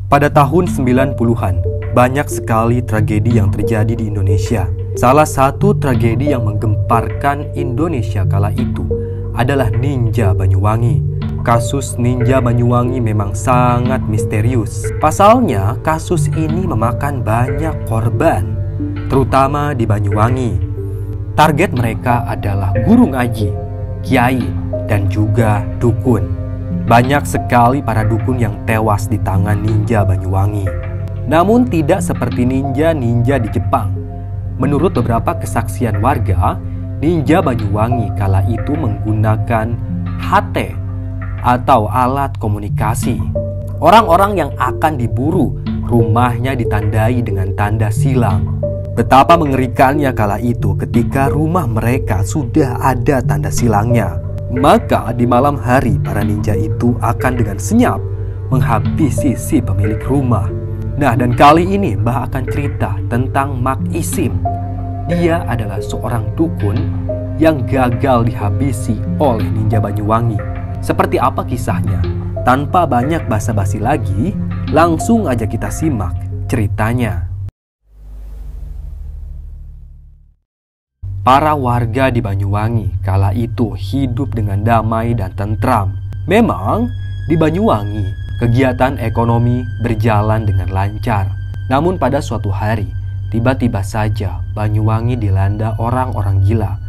Pada tahun 90-an, banyak sekali tragedi yang terjadi di Indonesia. Salah satu tragedi yang menggemparkan Indonesia kala itu adalah Ninja Banyuwangi. Kasus Ninja Banyuwangi memang sangat misterius. Pasalnya, kasus ini memakan banyak korban, terutama di Banyuwangi. Target mereka adalah guru ngaji, kiai, dan juga dukun. Banyak sekali para dukun yang tewas di tangan Ninja Banyuwangi. Namun tidak seperti ninja-ninja di Jepang. Menurut beberapa kesaksian warga, Ninja Banyuwangi kala itu menggunakan HT atau alat komunikasi. Orang-orang yang akan diburu, rumahnya ditandai dengan tanda silang. Betapa mengerikannya kala itu ketika rumah mereka sudah ada tanda silangnya. Maka di malam hari para ninja itu akan dengan senyap menghabisi si pemilik rumah. Nah, dan kali ini Mbah akan cerita tentang Mak Isim. Dia adalah seorang dukun yang gagal dihabisi oleh Ninja Banyuwangi. Seperti apa kisahnya? Tanpa banyak basa-basi lagi, langsung aja kita simak ceritanya. Para warga di Banyuwangi kala itu hidup dengan damai dan tentram. Memang di Banyuwangi kegiatan ekonomi berjalan dengan lancar. Namun pada suatu hari, tiba-tiba saja Banyuwangi dilanda orang-orang gila.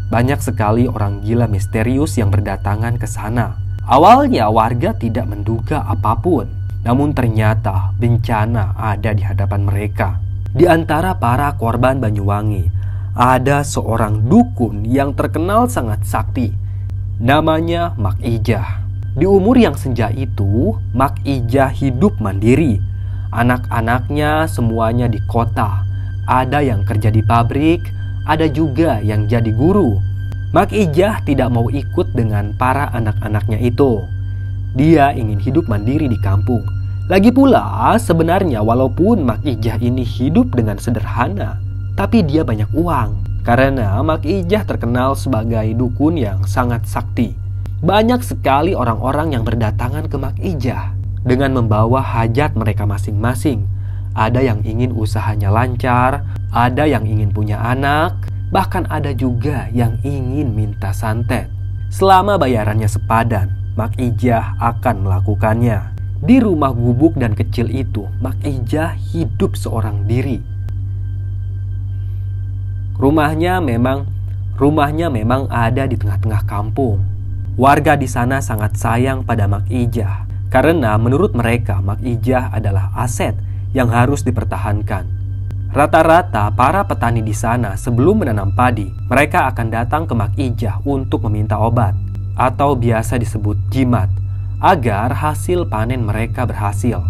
Banyak sekali orang gila misterius yang berdatangan ke sana. Awalnya warga tidak menduga apapun, namun ternyata bencana ada di hadapan mereka. Di antara para korban Banyuwangi, ada seorang dukun yang terkenal sangat sakti. Namanya Mak Ijah. Di umur yang senja itu, Mak Ijah hidup mandiri. Anak-anaknya semuanya di kota. Ada yang kerja di pabrik, ada juga yang jadi guru. Mak Ijah tidak mau ikut dengan para anak-anaknya itu. Dia ingin hidup mandiri di kampung. Lagi pula, sebenarnya walaupun Mak Ijah ini hidup dengan sederhana, tapi dia banyak uang. Karena Mak Ijah terkenal sebagai dukun yang sangat sakti. Banyak sekali orang-orang yang berdatangan ke Mak Ijah dengan membawa hajat mereka masing-masing. Ada yang ingin usahanya lancar, ada yang ingin punya anak, bahkan ada juga yang ingin minta santet. Selama bayarannya sepadan, Mak Ijah akan melakukannya. Di rumah gubuk dan kecil itu, Mak Ijah hidup seorang diri. Rumahnya memang ada di tengah-tengah kampung. Warga di sana sangat sayang pada Mak Ijah karena menurut mereka Mak Ijah adalah aset yang harus dipertahankan. Rata-rata para petani di sana sebelum menanam padi, mereka akan datang ke Mak Ijah untuk meminta obat atau biasa disebut jimat agar hasil panen mereka berhasil.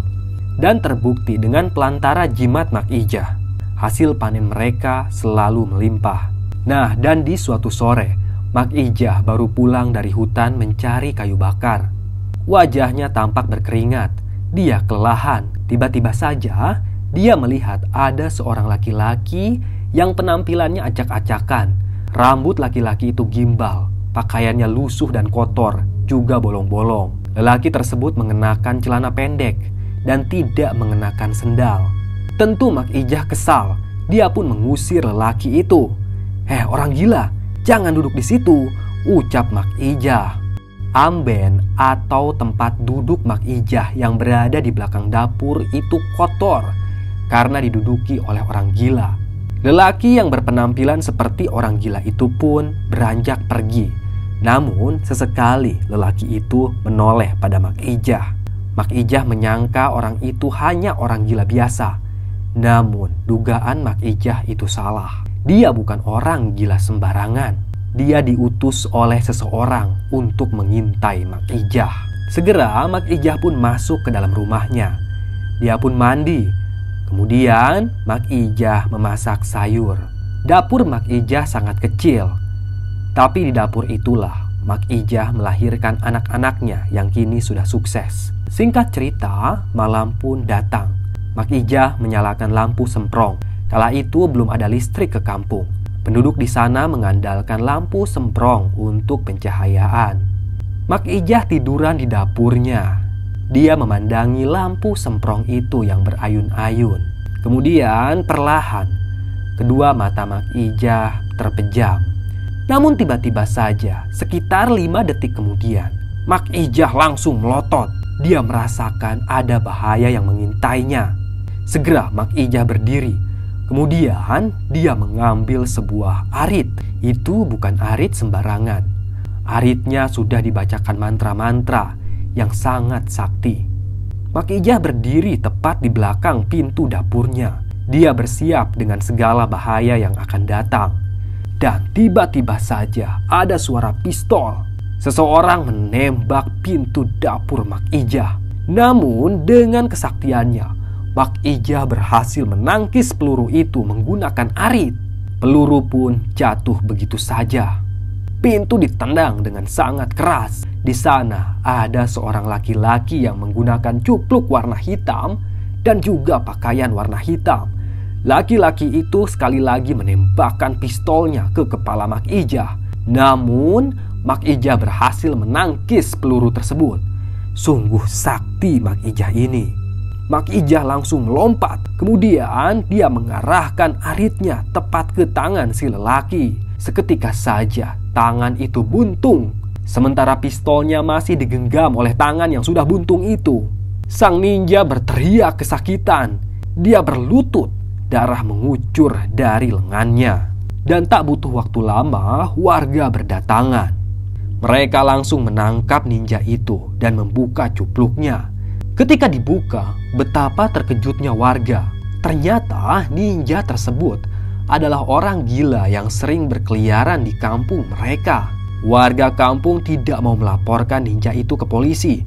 Dan terbukti dengan pelantara jimat Mak Ijah, hasil panen mereka selalu melimpah. Nah, dan di suatu sore, Mak Ijah baru pulang dari hutan mencari kayu bakar. Wajahnya tampak berkeringat. Dia kelelahan. Tiba-tiba saja, dia melihat ada seorang laki-laki yang penampilannya acak-acakan. Rambut laki-laki itu gimbal. Pakaiannya lusuh dan kotor, juga bolong-bolong. Lelaki tersebut mengenakan celana pendek dan tidak mengenakan sendal. Tentu Mak Ijah kesal. Dia pun mengusir lelaki itu. Orang gila, jangan duduk di situ, ucap Mak Ijah. Amben atau tempat duduk Mak Ijah yang berada di belakang dapur itu kotor karena diduduki oleh orang gila. Lelaki yang berpenampilan seperti orang gila itu pun beranjak pergi. Namun sesekali lelaki itu menoleh pada Mak Ijah. Mak Ijah menyangka orang itu hanya orang gila biasa. Namun dugaan Mak Ijah itu salah. Dia bukan orang gila sembarangan. Dia diutus oleh seseorang untuk mengintai Mak Ijah. Segera Mak Ijah pun masuk ke dalam rumahnya. Dia pun mandi. Kemudian Mak Ijah memasak sayur. Dapur Mak Ijah sangat kecil. Tapi di dapur itulah Mak Ijah melahirkan anak-anaknya yang kini sudah sukses. Singkat cerita, malam pun datang. Mak Ijah menyalakan lampu semprong. Kala itu belum ada listrik ke kampung. Penduduk di sana mengandalkan lampu semprong untuk pencahayaan. Mak Ijah tiduran di dapurnya. Dia memandangi lampu semprong itu yang berayun-ayun. Kemudian perlahan, kedua mata Mak Ijah terpejam. Namun tiba-tiba saja, sekitar 5 detik kemudian, Mak Ijah langsung melotot. Dia merasakan ada bahaya yang mengintainya. Segera Mak Ijah berdiri. Kemudian dia mengambil sebuah arit. Itu bukan arit sembarangan. Aritnya sudah dibacakan mantra-mantra yang sangat sakti. Mak Ijah berdiri tepat di belakang pintu dapurnya. Dia bersiap dengan segala bahaya yang akan datang. Dan tiba-tiba saja ada suara pistol. Seseorang menembak pintu dapur Mak Ijah. Namun dengan kesaktiannya, Mak Ijah berhasil menangkis peluru itu menggunakan arit. Peluru pun jatuh begitu saja. Pintu ditendang dengan sangat keras. Di sana ada seorang laki-laki yang menggunakan cupluk warna hitam dan juga pakaian warna hitam. Laki-laki itu sekali lagi menembakkan pistolnya ke kepala Mak Ijah. Namun Mak Ijah berhasil menangkis peluru tersebut. Sungguh sakti Mak Ijah ini. Mak Ijah langsung melompat. Kemudian dia mengarahkan aritnya tepat ke tangan si lelaki. Seketika saja tangan itu buntung. Sementara pistolnya masih digenggam oleh tangan yang sudah buntung itu. Sang ninja berteriak kesakitan. Dia berlutut. Darah mengucur dari lengannya. Dan tak butuh waktu lama, warga berdatangan. Mereka langsung menangkap ninja itu dan membuka cupluknya. Ketika dibuka, betapa terkejutnya warga. Ternyata ninja tersebut adalah orang gila yang sering berkeliaran di kampung mereka. Warga kampung tidak mau melaporkan ninja itu ke polisi.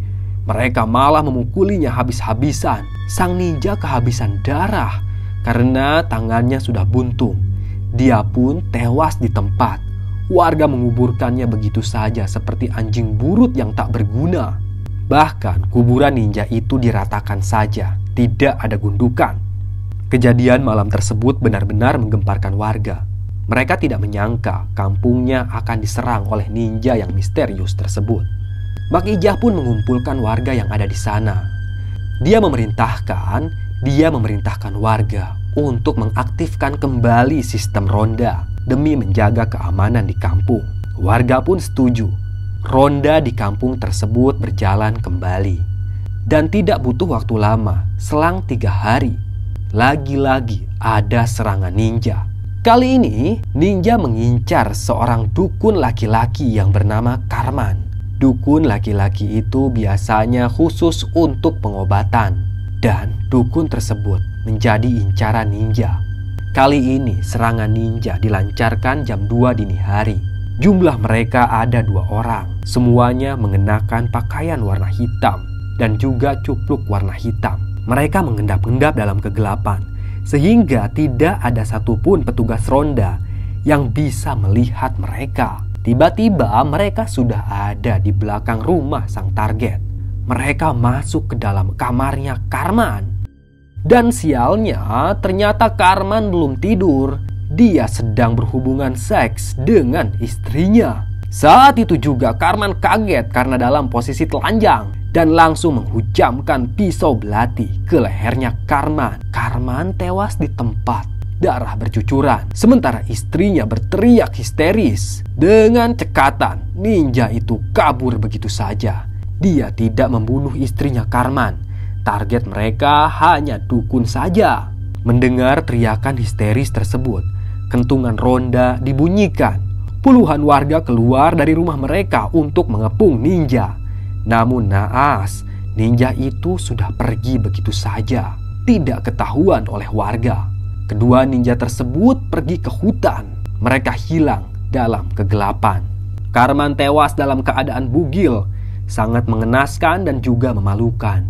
Mereka malah memukulinya habis-habisan. Sang ninja kehabisan darah karena tangannya sudah buntung. Dia pun tewas di tempat. Warga menguburkannya begitu saja seperti anjing burut yang tak berguna. Bahkan kuburan ninja itu diratakan saja, tidak ada gundukan. Kejadian malam tersebut benar-benar menggemparkan warga. Mereka tidak menyangka kampungnya akan diserang oleh ninja yang misterius tersebut. Mak Ijah pun mengumpulkan warga yang ada di sana. Dia memerintahkan warga untuk mengaktifkan kembali sistem ronda demi menjaga keamanan di kampung. Warga pun setuju. Ronda di kampung tersebut berjalan kembali. Dan tidak butuh waktu lama, selang 3 hari, lagi-lagi ada serangan ninja. Kali ini, ninja mengincar seorang dukun laki-laki yang bernama Karman. Dukun laki-laki itu biasanya khusus untuk pengobatan. Dan dukun tersebut menjadi incaran ninja. Kali ini serangan ninja dilancarkan jam 2 dini hari. Jumlah mereka ada 2 orang. Semuanya mengenakan pakaian warna hitam dan juga cupluk warna hitam. Mereka mengendap-endap dalam kegelapan, sehingga tidak ada satupun petugas ronda yang bisa melihat mereka. Tiba-tiba mereka sudah ada di belakang rumah sang target. Mereka masuk ke dalam kamarnya Karman. Dan sialnya, ternyata Karman belum tidur. Dia sedang berhubungan seks dengan istrinya. Saat itu juga Karman kaget karena dalam posisi telanjang dan langsung menghujamkan pisau belati ke lehernya Karman. Karman tewas di tempat, darah bercucuran. Sementara istrinya berteriak histeris. Dengan cekatan, ninja itu kabur begitu saja. Dia tidak membunuh istrinya Karman. Target mereka hanya dukun saja. Mendengar teriakan histeris tersebut, kentungan ronda dibunyikan. Puluhan warga keluar dari rumah mereka untuk mengepung ninja. Namun naas, ninja itu sudah pergi begitu saja, tidak ketahuan oleh warga. Kedua ninja tersebut pergi ke hutan. Mereka hilang dalam kegelapan. Karman tewas dalam keadaan bugil, sangat mengenaskan dan juga memalukan.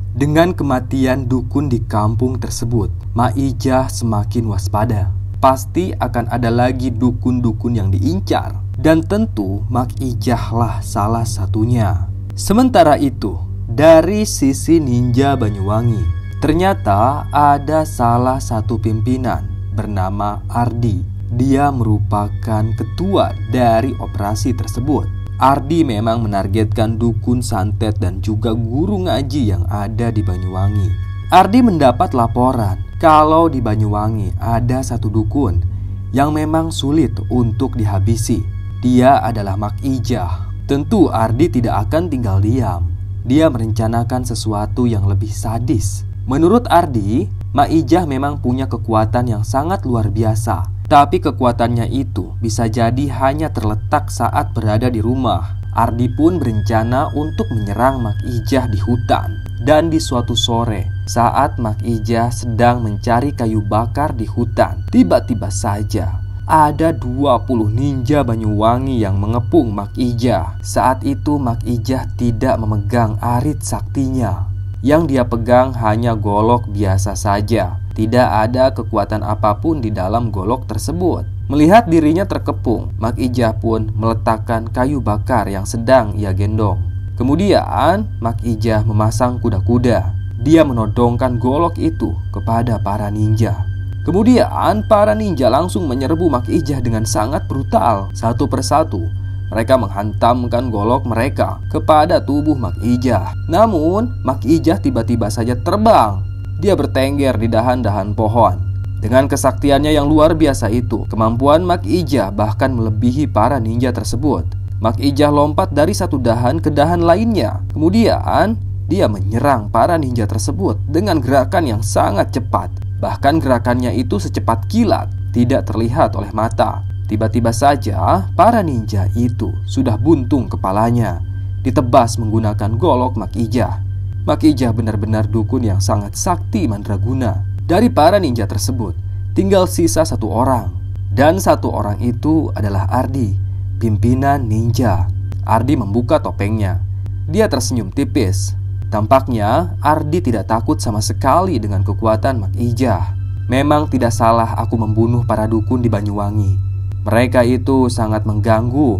Dengan kematian dukun di kampung tersebut, Mak Ijah semakin waspada. Pasti akan ada lagi dukun-dukun yang diincar. Dan tentu Mak Ijah lah salah satunya. Sementara itu, dari sisi ninja Banyuwangi, ternyata ada salah satu pimpinan bernama Ardi. Dia merupakan ketua dari operasi tersebut. Ardi memang menargetkan dukun santet dan juga guru ngaji yang ada di Banyuwangi. Ardi mendapat laporan kalau di Banyuwangi ada satu dukun yang memang sulit untuk dihabisi. Dia adalah Mak Ijah. Tentu Ardi tidak akan tinggal diam. Dia merencanakan sesuatu yang lebih sadis. Menurut Ardi, Mak Ijah memang punya kekuatan yang sangat luar biasa. Tapi kekuatannya itu bisa jadi hanya terletak saat berada di rumah. Ardi pun berencana untuk menyerang Mak Ijah di hutan. Dan di suatu sore, saat Mak Ijah sedang mencari kayu bakar di hutan, tiba-tiba saja ada 20 ninja Banyuwangi yang mengepung Mak Ijah. Saat itu Mak Ijah tidak memegang arit saktinya. Yang dia pegang hanya golok biasa saja. Tidak ada kekuatan apapun di dalam golok tersebut. Melihat dirinya terkepung, Mak Ijah pun meletakkan kayu bakar yang sedang ia gendong. Kemudian Mak Ijah memasang kuda-kuda. Dia menodongkan golok itu kepada para ninja. Kemudian para ninja langsung menyerbu Mak Ijah dengan sangat brutal. Satu persatu mereka menghantamkan golok mereka kepada tubuh Mak Ijah. Namun Mak Ijah tiba-tiba saja terbang. Dia bertengger di dahan-dahan pohon. Dengan kesaktiannya yang luar biasa itu, kemampuan Mak Ijah bahkan melebihi para ninja tersebut. Mak Ijah lompat dari satu dahan ke dahan lainnya. Kemudian dia menyerang para ninja tersebut dengan gerakan yang sangat cepat. Bahkan gerakannya itu secepat kilat, tidak terlihat oleh mata. Tiba-tiba saja para ninja itu sudah buntung kepalanya, ditebas menggunakan golok Mak Ijah. Mak Ijah benar-benar dukun yang sangat sakti mandraguna. Dari para ninja tersebut tinggal sisa satu orang. Dan satu orang itu adalah Ardi, pimpinan ninja. Ardi membuka topengnya. Dia tersenyum tipis. Tampaknya Ardi tidak takut sama sekali dengan kekuatan Mak Ijah. Memang tidak salah aku membunuh para dukun di Banyuwangi. Mereka itu sangat mengganggu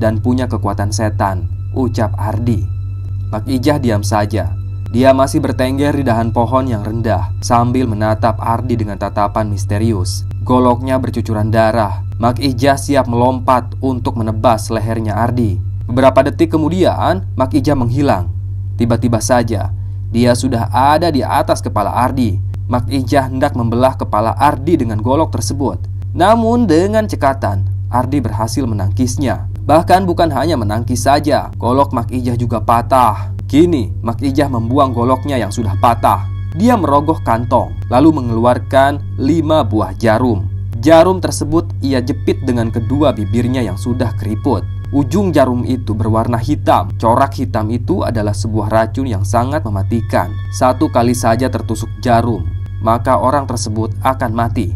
dan punya kekuatan setan, ucap Ardi. Mak Ijah diam saja. Dia masih bertengger di dahan pohon yang rendah sambil menatap Ardi dengan tatapan misterius. Goloknya bercucuran darah. Mak Ijah siap melompat untuk menebas lehernya Ardi. Beberapa detik kemudian Mak Ijah menghilang. Tiba-tiba saja dia sudah ada di atas kepala Ardi. Mak Ijah hendak membelah kepala Ardi dengan golok tersebut. Namun dengan cekatan Ardi berhasil menangkisnya. Bahkan bukan hanya menangkis saja, golok Mak Ijah juga patah. Kini Mak Ijah membuang goloknya yang sudah patah. Dia merogoh kantong lalu mengeluarkan 5 buah jarum. Jarum tersebut ia jepit dengan kedua bibirnya yang sudah keriput. Ujung jarum itu berwarna hitam. Corak hitam itu adalah sebuah racun yang sangat mematikan. Satu kali saja tertusuk jarum, maka orang tersebut akan mati.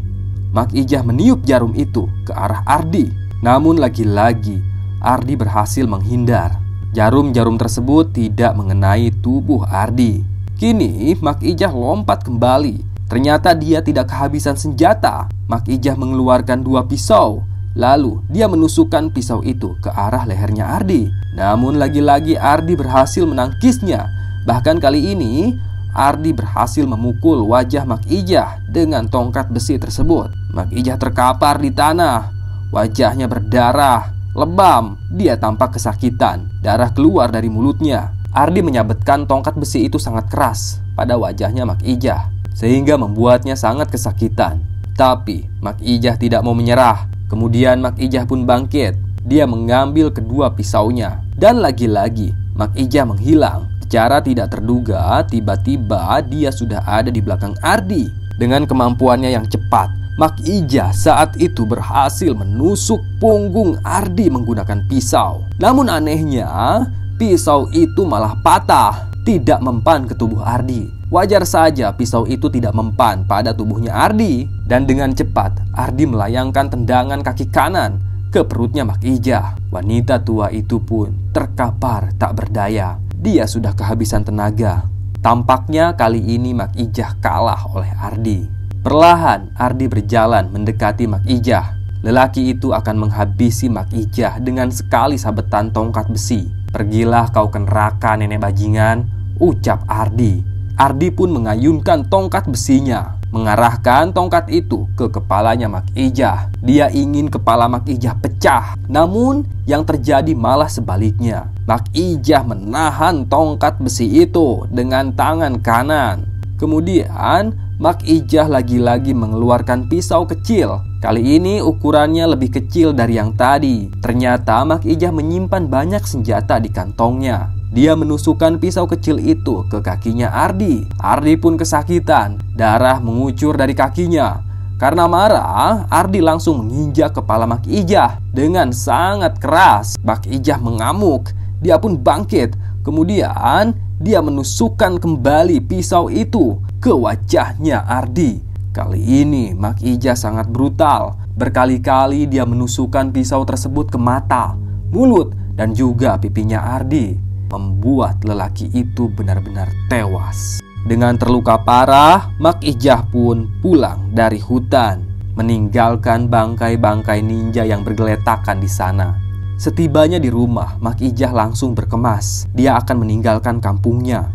Mak Ijah meniup jarum itu ke arah Ardi. Namun lagi-lagi Ardi berhasil menghindar. Jarum-jarum tersebut tidak mengenai tubuh Ardi. Kini Mak Ijah lompat kembali. Ternyata dia tidak kehabisan senjata. Mak Ijah mengeluarkan 2 pisau. Lalu dia menusukkan pisau itu ke arah lehernya Ardi. Namun lagi-lagi Ardi berhasil menangkisnya. Bahkan kali ini Ardi berhasil memukul wajah Mak Ijah dengan tongkat besi tersebut. Mak Ijah terkapar di tanah. Wajahnya berdarah, lebam. Dia tampak kesakitan. Darah keluar dari mulutnya. Ardi menyabetkan tongkat besi itu sangat keras pada wajahnya Mak Ijah, sehingga membuatnya sangat kesakitan. Tapi Mak Ijah tidak mau menyerah. Kemudian Mak Ijah pun bangkit. Dia mengambil kedua pisaunya. Dan lagi-lagi Mak Ijah menghilang. Secara tidak terduga, tiba-tiba dia sudah ada di belakang Ardi. Dengan kemampuannya yang cepat, Mak Ijah saat itu berhasil menusuk punggung Ardi menggunakan pisau. Namun anehnya, pisau itu malah patah, tidak mempan ke tubuh Ardi. Wajar saja pisau itu tidak mempan pada tubuhnya Ardi. Dan dengan cepat Ardi melayangkan tendangan kaki kanan ke perutnya Mak Ijah. Wanita tua itu pun terkapar tak berdaya. Dia sudah kehabisan tenaga. Tampaknya kali ini Mak Ijah kalah oleh Ardi. Perlahan Ardi berjalan mendekati Mak Ijah. Lelaki itu akan menghabisi Mak Ijah dengan sekali sabetan tongkat besi. Pergilah kau ke neraka nenek bajingan, ucap Ardi. Ardi pun mengayunkan tongkat besinya. mengarahkan tongkat itu ke kepalanya Mak Ijah. Dia ingin kepala Mak Ijah pecah, namun yang terjadi malah sebaliknya. Mak Ijah menahan tongkat besi itu dengan tangan kanan. Kemudian Mak Ijah lagi-lagi mengeluarkan pisau kecil. Kali ini ukurannya lebih kecil dari yang tadi. Ternyata Mak Ijah menyimpan banyak senjata di kantongnya. Dia menusukkan pisau kecil itu ke kakinya Ardi. Ardi pun kesakitan. Darah mengucur dari kakinya. Karena marah, Ardi langsung menginjak kepala Mak Ijah dengan sangat keras. Mak Ijah mengamuk. Dia pun bangkit. Kemudian dia menusukkan kembali pisau itu ke wajahnya Ardi. Kali ini Mak Ijah sangat brutal. Berkali-kali dia menusukkan pisau tersebut ke mata, mulut, dan juga pipinya Ardi, membuat lelaki itu benar-benar tewas. Dengan terluka parah, Mak Ijah pun pulang dari hutan, meninggalkan bangkai-bangkai ninja yang bergeletakan di sana. Setibanya di rumah, Mak Ijah langsung berkemas. Dia akan meninggalkan kampungnya.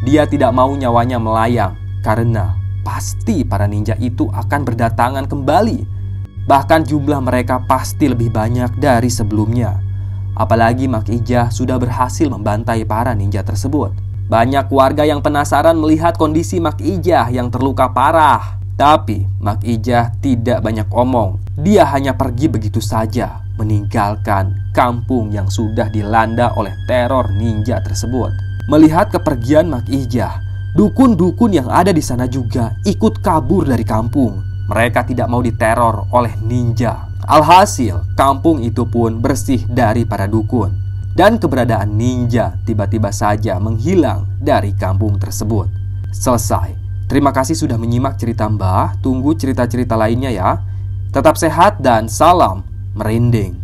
Dia tidak mau nyawanya melayang, karena pasti para ninja itu akan berdatangan kembali. Bahkan jumlah mereka pasti lebih banyak dari sebelumnya. Apalagi Mak Ijah sudah berhasil membantai para ninja tersebut. Banyak warga yang penasaran melihat kondisi Mak Ijah yang terluka parah. Tapi Mak Ijah tidak banyak omong. Dia hanya pergi begitu saja, meninggalkan kampung yang sudah dilanda oleh teror ninja tersebut. Melihat kepergian Mak Ijah, dukun-dukun yang ada di sana juga ikut kabur dari kampung. Mereka tidak mau diteror oleh ninja. Alhasil, kampung itu pun bersih dari para dukun. Dan keberadaan ninja tiba-tiba saja menghilang dari kampung tersebut. Selesai. Terima kasih sudah menyimak cerita Mbah. Tunggu cerita-cerita lainnya ya. Tetap sehat dan salam merinding.